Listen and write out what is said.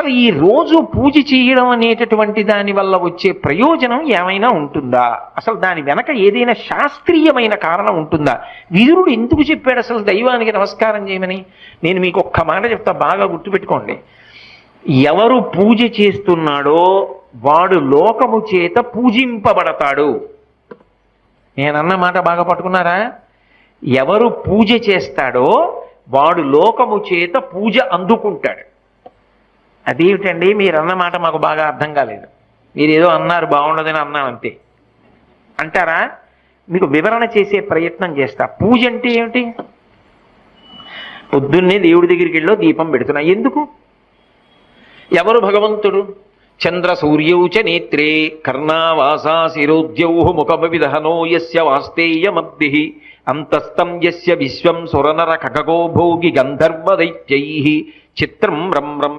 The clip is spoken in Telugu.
అసలు ఈ రోజు పూజ చేయడం అనేటటువంటి దాని వల్ల వచ్చే ప్రయోజనం ఏమైనా ఉంటుందా? అసలు దాని వెనక ఏదైనా శాస్త్రీయమైన కారణం ఉంటుందా? విదురుడు ఎందుకు చెప్పాడు అసలు దైవానికి నమస్కారం చేయమని? నేను మీకు ఒక్క మాట చెప్తా, బాగా గుర్తుపెట్టుకోండి. ఎవరు పూజ చేస్తున్నాడో వాడు లోకము చేత పూజింపబడతాడు. నేనన్న మాట బాగా పట్టుకున్నారా? ఎవరు పూజ చేస్తాడో వాడు లోకము చేత పూజ అందుకుంటాడు. అదేమిటండి మీరు అన్నమాట మాకు బాగా అర్థం కాలేదు, మీరేదో అన్నారు బాగుండదని అన్నాను అంతే అంటారా? మీకు వివరణ చేసే ప్రయత్నం చేస్తా. పూజ అంటే ఏమిటి? పొద్దున్నే దేవుడి దగ్గరికి వెళ్ళో దీపం పెడుతున్నా. ఎందుకు? ఎవరు భగవంతుడు? చంద్ర సూర్యౌచ నేత్రే కర్ణావాసా శిరోద్యౌ ముఖమవిదహనో యస్య వాస్తేయమబ్ధి అంతస్తం యస్య విశ్వం సురనర ఖగో భోగి గంధర్వ దైత్యైః చిత్రం రమ్రం